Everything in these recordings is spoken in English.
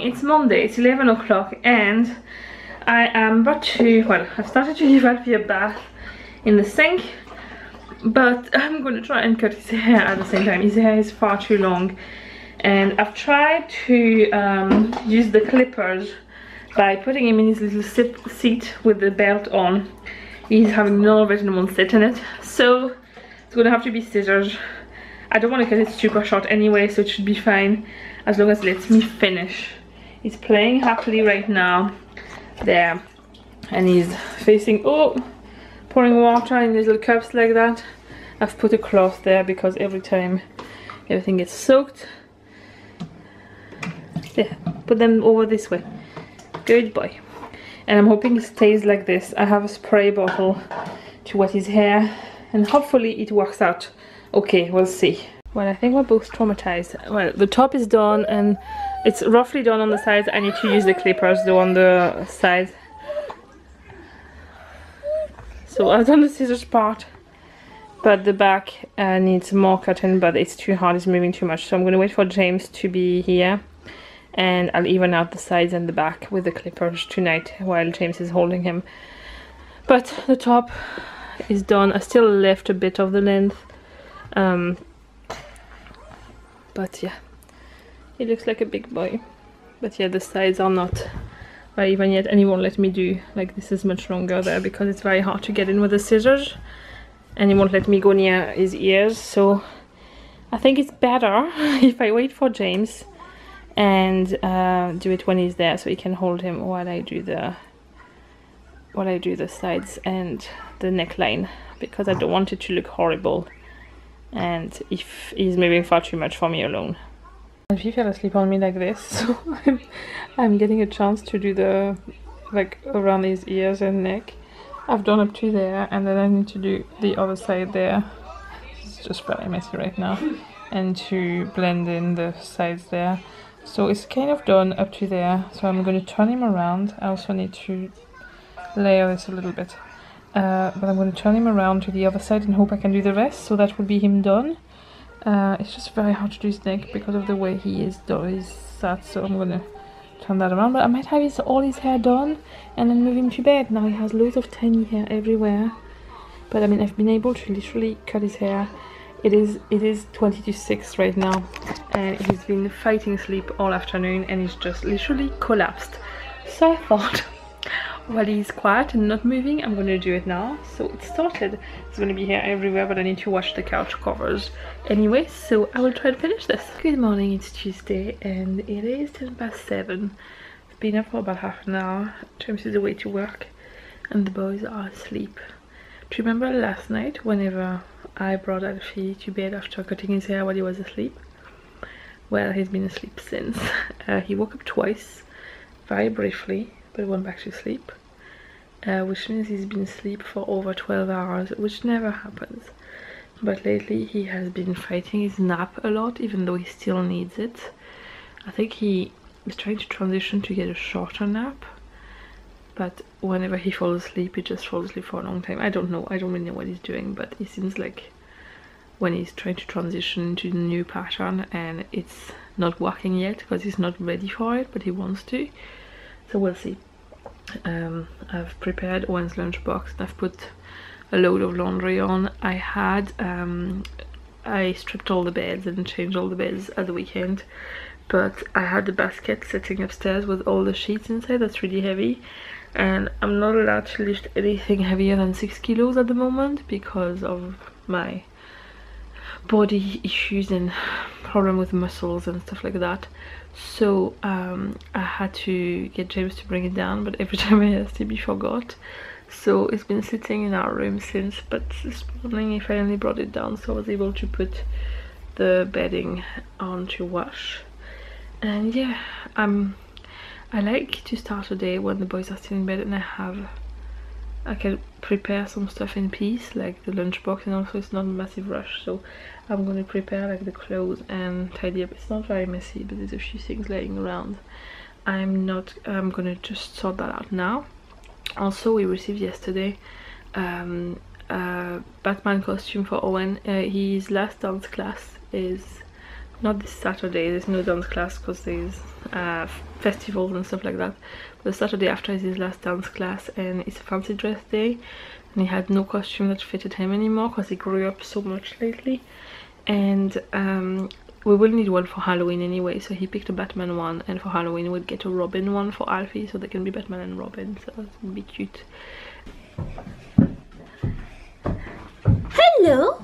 it's Monday, it's 11 o'clock, and I am about to, well, I've started to give Alfie a bath in the sink, but I'm going to try and cut his hair at the same time. His hair is far too long, and I've tried to use the clippers by putting him in his little seat with the belt on. He's having none of it and won't sit in it, so it's going to have to be scissors. I don't want to cut it super short anyway, so it should be fine as long as it lets me finish. He's playing happily right now there, and he's facing, oh, pouring water in his little cups like that. I've put a cloth there because every time everything gets soaked. Yeah, put them over this way. Good boy. And I'm hoping it stays like this. I have a spray bottle to wet his hair, and hopefully it works out. Okay, we'll see. Well, I think we're both traumatized. Well, the top is done and it's roughly done on the sides. I need to use the clippers though on the sides. So I've done the scissors part, but the back needs more cutting, but it's too hard, it's moving too much. So I'm going to wait for James to be here, and I'll even out the sides and the back with the clippers tonight while James is holding him. But the top is done. I still left a bit of the length. But yeah, he looks like a big boy. But yeah, the sides are not very even yet, and he won't let me do like this is much longer there because it's very hard to get in with the scissors, and he won't let me go near his ears. So I think it's better if I wait for James and do it when he's there, so he can hold him while I do the sides and the neckline, because I don't want it to look horrible and if he's moving far too much for me alone. If he fell asleep on me like this, so I'm getting a chance to do the like around his ears and neck. I've done up to there, and then I need to do the other side there. It's just very messy right now, and to blend in the sides there. So it's kind of done up to there, so I'm going to turn him around. I also need to layer this a little bit, but I'm going to turn him around to the other side and hope I can do the rest, so that will be him done. It's just very hard to do his neck because of the way he is sat, so I'm going to turn that around, but I might have all his hair done and then move him to bed. Now he has loads of tiny hair everywhere, but I mean, I've been able to literally cut his hair. It is 20 to 6 right now, and he's been fighting sleep all afternoon, and he's just literally collapsed. So I thought, while he's quiet and not moving, I'm going to do it now. So it started. It's going to be hair everywhere, but I need to wash the couch covers anyway, so I will try to finish this. Good morning, it's Tuesday and it is 7:10. I've been up for about half an hour. James is away to work and the boys are asleep. Do you remember last night whenever I brought Alfie to bed after cutting his hair while he was asleep? Well, he's been asleep since. He woke up twice, very briefly, but went back to sleep, which means he's been asleep for over 12 hours, which never happens. But lately he has been fighting his nap a lot, even though he still needs it. I think he is trying to transition to get a shorter nap, but whenever he falls asleep, he just falls asleep for a long time. I don't know, I don't really know what he's doing, but it seems like when he's trying to transition to the new pattern and it's not working yet because he's not ready for it, but he wants to. So we'll see. I've prepared Owen's lunchbox and I've put a load of laundry on. I stripped all the beds and changed all the beds at the weekend, but I had the basket sitting upstairs with all the sheets inside. That's really heavy, and I'm not allowed to lift anything heavier than 6 kilos at the moment because of my body issues and problem with muscles and stuff like that. So I had to get James to bring it down, but every time I asked him he forgot. So it's been sitting in our room since, but this morning he finally brought it down, so I was able to put the bedding on to wash. And yeah, I like to start a day when the boys are still in bed and I can prepare some stuff in peace, like the lunchbox, and also it's not a massive rush. So I'm going to prepare like the clothes and tidy up. It's not very messy, but there's a few things laying around. I'm going to just sort that out now. Also, we received yesterday a Batman costume for Owen. His last dance class is not this Saturday, there's no dance class because there's festivals and stuff like that. But the Saturday after is his last dance class, and it's a fancy dress day, and he had no costume that fitted him anymore because he grew up so much lately. And we will need one for Halloween anyway, so he picked a Batman one, and for Halloween we'll get a Robin one for Alfie, so they can be Batman and Robin, so that would be cute. Hello!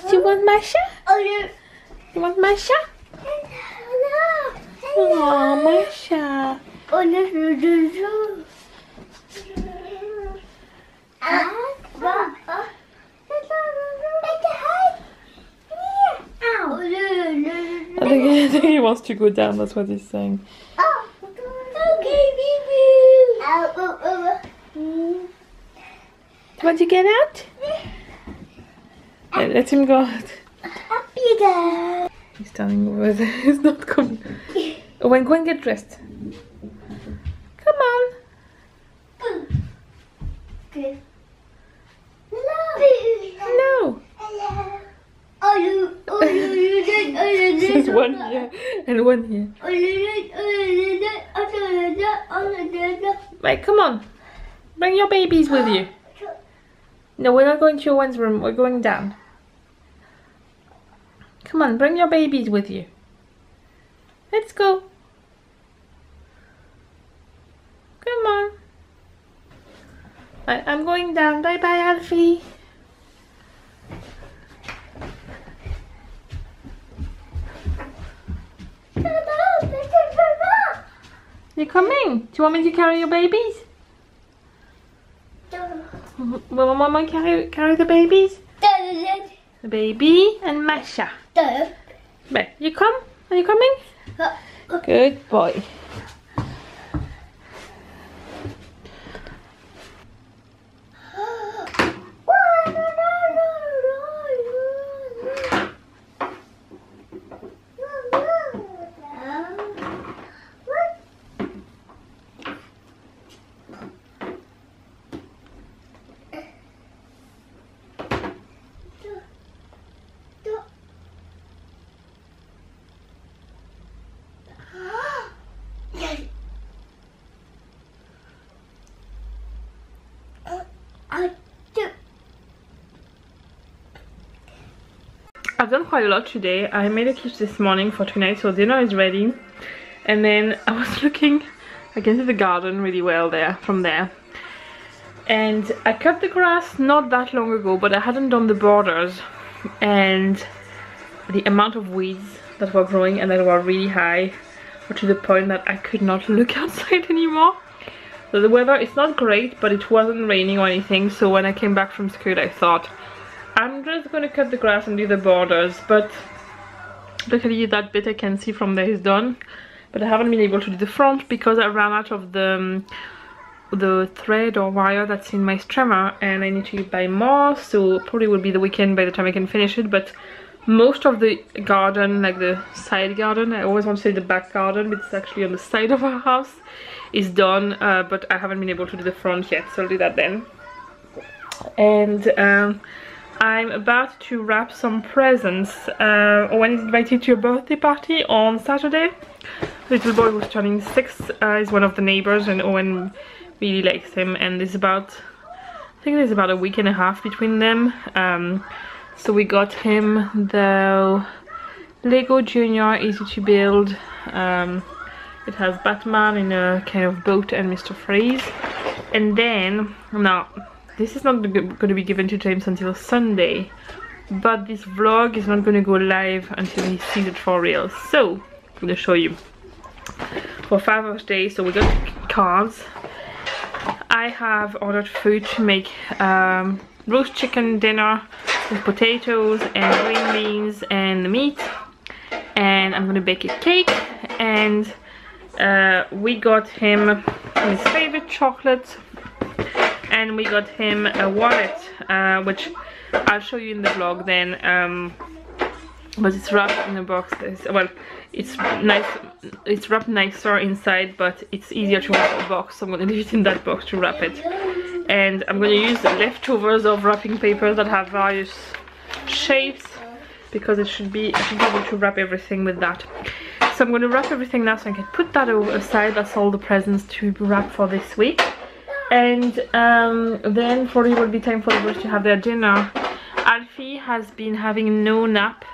Do you want Masha? Oh, no. You want Masha? No. Oh, Masha. Oh, no. I think he wants to go down, that's what he's saying. Oh, okay, baby. Want to get out? Yeah, let him go out. He's standing over there, he's not coming. Owen, go and get dressed. Come on. No. There's one here and one here. Right, come on. Bring your babies with you. No, we're not going to Owen's room, we're going down. Come on, bring your babies with you. Let's go. Come on. I'm going down. Bye bye, Alfie. You coming? Do you want me to carry your babies? Will Mama carry the babies? The baby and Masha. Right, you come? Are you coming? Good boy. I've done quite a lot today. I made a quiche this morning for tonight, so dinner is ready. And then I was looking, I can see the garden really well there, from there. And I cut the grass not that long ago, but I hadn't done the borders. And the amount of weeds that were growing and that were really high, or to the point that I could not look outside anymore. So the weather is not great, but it wasn't raining or anything, so when I came back from school I thought I'm just gonna cut the grass and do the borders. But luckily that bit I can see from there is done, but I haven't been able to do the front because I ran out of the thread or wire that's in my strimmer, and I need to buy more, so probably will be the weekend by the time I can finish it. But most of the garden, like the side garden, I always want to say the back garden, but it's actually on the side of our house, is done, but I haven't been able to do the front yet, so I'll do that then. And I'm about to wrap some presents. Owen is invited to a birthday party on Saturday. Little boy who's turning 6 is one of the neighbors, and Owen really likes him, and there's about, I think there's about a week and a half between them. So we got him the Lego Junior Easy to Build. It has Batman in a kind of boat and Mr. Freeze. And then, now, this is not going to be given to James until Sunday, but this vlog is not going to go live until he sees it for real. So, I'm going to show you. For Father's Day, so we got cards. I have ordered food to make roast chicken dinner with potatoes and green beans and the meat, and I'm gonna bake a cake. And we got him his favorite chocolate, and we got him a wallet, which I'll show you in the vlog then, but it's wrapped in a box. Well, it's nice, it's wrapped nicer inside, but it's easier to wrap a box, so I'm gonna leave it in that box to wrap it. And I'm gonna use the leftovers of wrapping papers that have various shapes, because it should be, I should be able to wrap everything with that. So I'm going to wrap everything now so I can put that aside. That's all the presents to wrap for this week. And then probably will be time for the boys to have their dinner. Alfie has been having no nap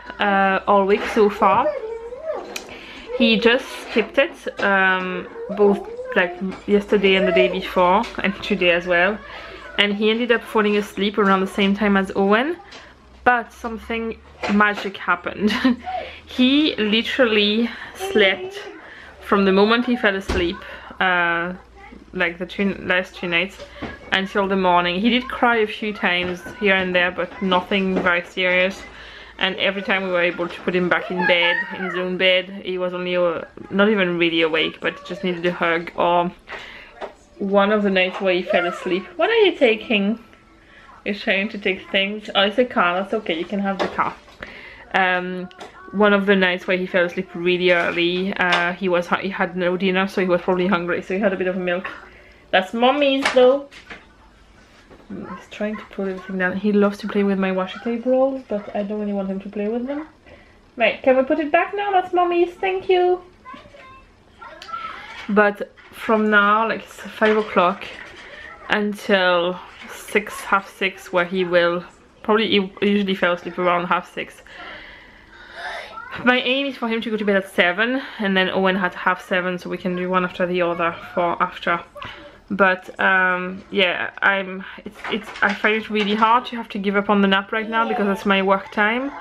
all week so far. He just skipped it, both like yesterday and the day before, and today as well. And he ended up falling asleep around the same time as Owen. But something magic happened. He literally slept from the moment he fell asleep, like the last 2 nights, until the morning. He did cry a few times here and there, but nothing very serious. And every time we were able to put him back in bed, in his own bed, he was only not even really awake, but just needed a hug. Or one of the nights where he fell asleep. What are you taking? You're trying to take things. Oh, it's a car. That's okay. You can have the car. One of the nights where he fell asleep really early, he had no dinner, so he was probably hungry, so he had a bit of milk. That's mommy's though. He's trying to put everything down. He loves to play with my washi tape rolls, but I don't really want him to play with them. Right, can we put it back now? That's mommy's, thank you. But from now, like it's 5 o'clock until 6, half 6, where he will probably, he usually fell asleep around half 6. My aim is for him to go to bed at 7, and then Owen had half 7, so we can do one after the other for after. But yeah, I find it really hard to have to give up on the nap right now because it's my work time.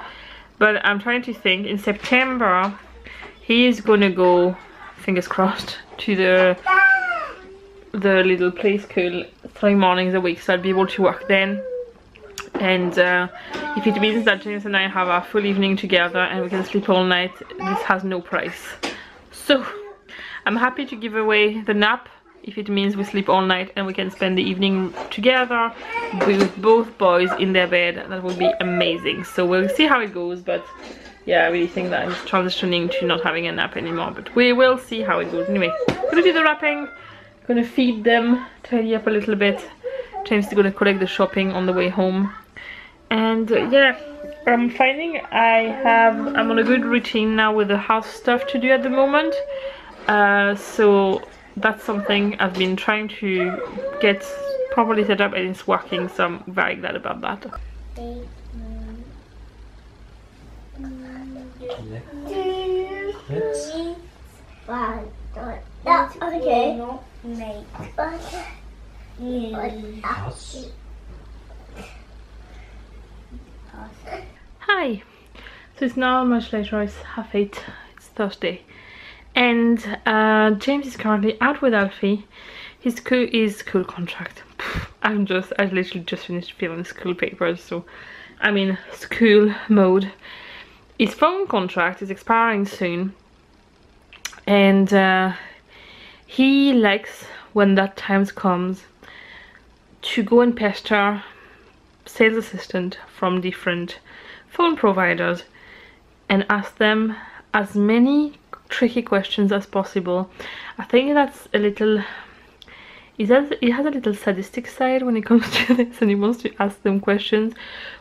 But I'm trying to think, in September he is gonna go, fingers crossed, to the little play school 3 mornings a week, so I'll be able to work then. And if it means that James and I have our full evening together and we can sleep all night, this has no price. So I'm happy to give away the nap if it means we sleep all night and we can spend the evening together with both boys in their bed. That would be amazing. So we'll see how it goes, but yeah, I really think that I'm transitioning to not having a nap anymore, but we will see how it goes. Anyway, gonna do the wrapping, gonna feed them, tidy up a little bit. James is gonna collect the shopping on the way home. And yeah, I'm finding I'm on a good routine now with the house stuff to do at the moment. So that's something I've been trying to get properly set up, and it's working, so I'm very glad about that. Hi, so it's now much later, it's 7:30, it's Thursday, and James is currently out with Alfie. His school contract. I literally just finished filling school papers, so I'm in school mode. His phone contract is expiring soon, and he likes, when that time comes, to go and pester sales assistant from different phone providers and ask them as many tricky questions as possible. I think that's a little, it has a little sadistic side when it comes to this, and he wants to ask them questions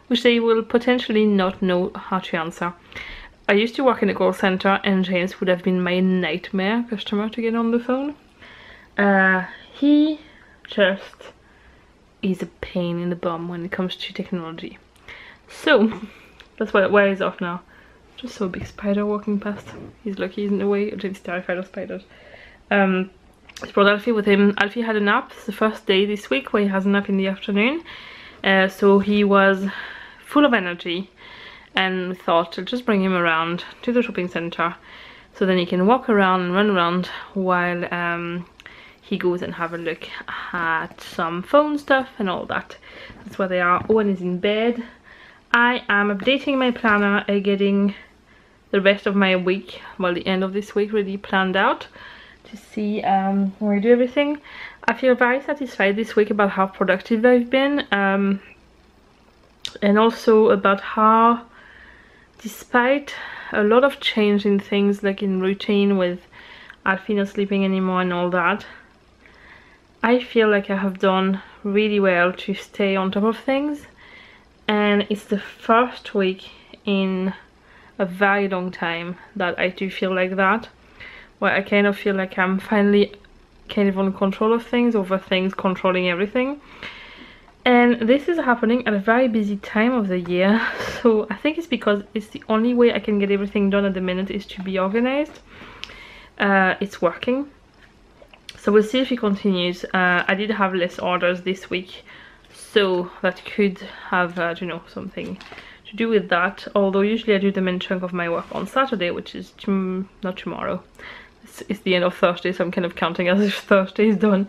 which they will potentially not know how to answer. I used to work in a call center, and James would have been my nightmare customer to get on the phone. He just is a pain in the bum when it comes to technology. So that's why he's off now. Just saw a big spider walking past. He's lucky he's in the way. James is terrified of spiders. He brought Alfie with him. Alfie had a nap. It's the first day this week where he has a nap in the afternoon. So he was full of energy, and we thought, I'll just bring him around to the shopping center so then he can walk around and run around while he goes and have a look at some phone stuff and all that. That's where they are. Owen is in bed. I am updating my planner and getting the rest of my week, well, the end of this week, really planned out to see where we do everything. I feel very satisfied this week about how productive I've been, and also about how, despite a lot of change in things, like in routine with Alfie not sleeping anymore and all that, I feel like I have done really well to stay on top of things. And it's the first week in a very long time that I do feel like that, where I kind of feel like I'm finally kind of on control of things, over things controlling everything. And this is happening at a very busy time of the year, so I think it's because it's the only way I can get everything done at the minute is to be organized. It's working, so we'll see if it continues. I did have less orders this week, so that could have you know, something to do with that, although usually I do the main chunk of my work on Saturday, which is not tomorrow. It's the end of Thursday, so I'm kind of counting as if Thursday is done.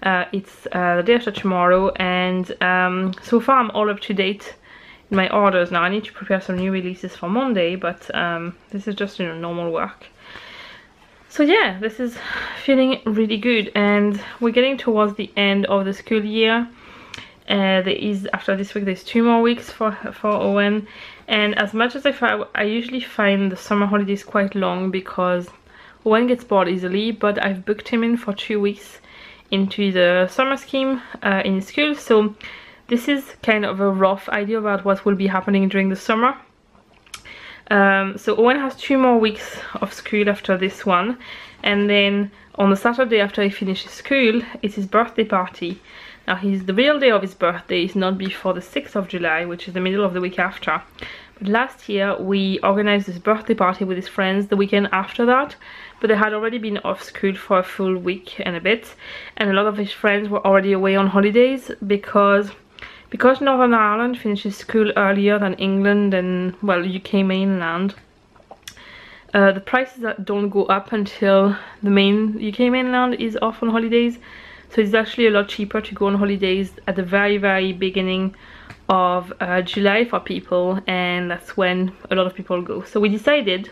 It's the day after tomorrow, and so far I'm all up to date in my orders now. I need to prepare some new releases for Monday, but this is just, you know, normal work. So yeah, this is feeling really good, and we're getting towards the end of the school year. There is, after this week, there's 2 more weeks for Owen, and as much as I usually find the summer holidays quite long because Owen gets bored easily, but I've booked him in for 2 weeks into the summer scheme in school, so this is kind of a rough idea about what will be happening during the summer. So Owen has 2 more weeks of school after this one, and then on the Saturday after he finishes school, it's his birthday party. Now the real day of his birthday is not before the 6th of July, which is the middle of the week after. But last year we organized this birthday party with his friends the weekend after that, but they had already been off school for a full week and a bit, and a lot of his friends were already away on holidays because Northern Ireland finishes school earlier than England and, well, UK mainland. The prices don't go up until the main UK mainland is off on holidays, so it's actually a lot cheaper to go on holidays at the very beginning of July for people, and that's when a lot of people go. So we decided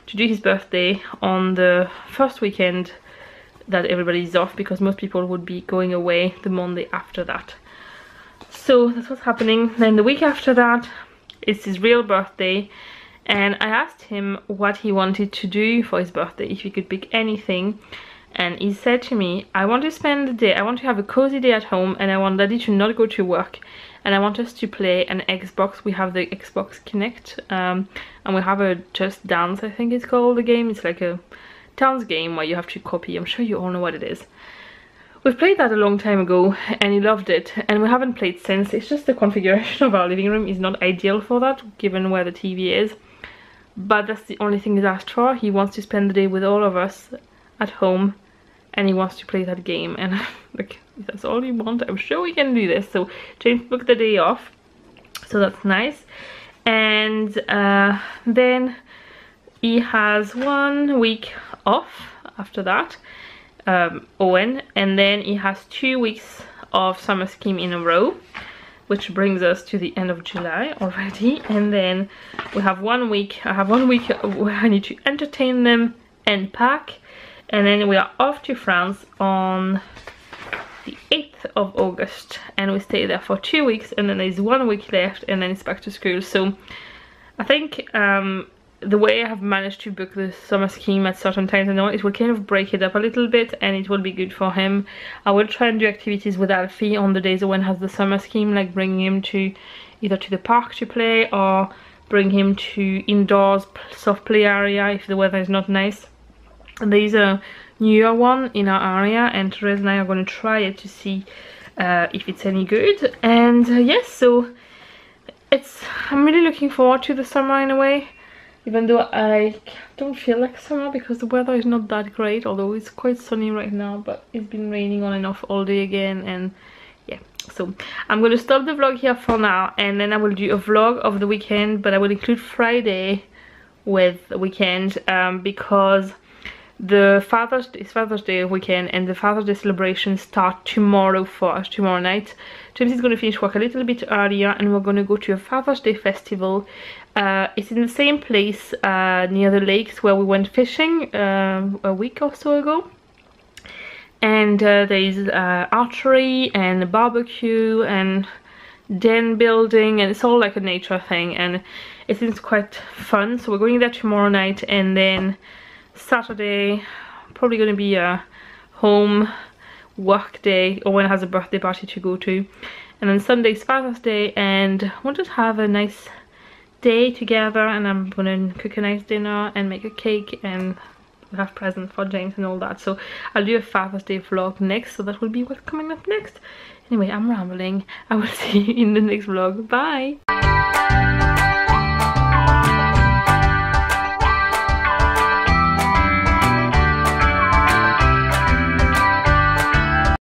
to do his birthday on the first weekend that everybody's off, because most people would be going away the Monday after that. So that's what's happening. Then the week after that, it's his real birthday, and I asked him what he wanted to do for his birthday, if he could pick anything, and he said to me, I want to spend the day, I want to have a cozy day at home, and I want Daddy to not go to work, and I want us to play an Xbox. We have the Xbox Kinect, and we have a Just Dance, I think it's called, the game. It's like a dance game where you have to copy. I'm sure you all know what it is. We've played that a long time ago and he loved it, and we haven't played since. It's just the configuration of our living room is not ideal for that, given where the TV is, but that's the only thing he's asked for. He wants to spend the day with all of us at home, and he wants to play that game, and like, if that's all you want, I'm sure we can do this. So James booked the day off, so that's nice. And then he has 1 week off after that, Owen, and then he has 2 weeks of summer scheme in a row, which brings us to the end of July already. And then we have 1 week, I have 1 week where I need to entertain them and pack, and then we are off to France on the 8th of August, and we stay there for 2 weeks, and then there's 1 week left, and then it's back to school. So I think the way I have managed to book the summer scheme at certain times, I know it will kind of break it up a little bit, and it will be good for him. I will try and do activities with Alfie on the days when has the summer scheme, like bringing him to either to the park to play, or bring him to indoors soft play area if the weather is not nice. And there is a newer one in our area, and Therese and I are going to try it to see if it's any good. And yes, so I'm really looking forward to the summer in a way, even though I don't feel like summer because the weather is not that great, although it's quite sunny right now, but it's been raining on and off all day again. And yeah, so I'm going to stop the vlog here for now, and then I will do a vlog of the weekend, but I will include Friday with the weekend because the Father's Day weekend and the Father's Day celebration start tomorrow for us, tomorrow night. James is going to finish work a little bit earlier, and we're going to go to a Father's Day festival. It's in the same place near the lakes where we went fishing a week or so ago. And there is archery and barbecue and den building, and it's all like a nature thing, and it seems quite fun. So we're going there tomorrow night, and then Saturday probably going to be a home work day. Owen has a birthday party to go to, and then Sunday's Father's Day, and we'll just have a nice day together, and I'm gonna cook a nice dinner and make a cake and have presents for James and all that. So I'll do a Father's Day vlog next, so that will be what's coming up next. Anyway, I'm rambling. I will see you in the next vlog. Bye!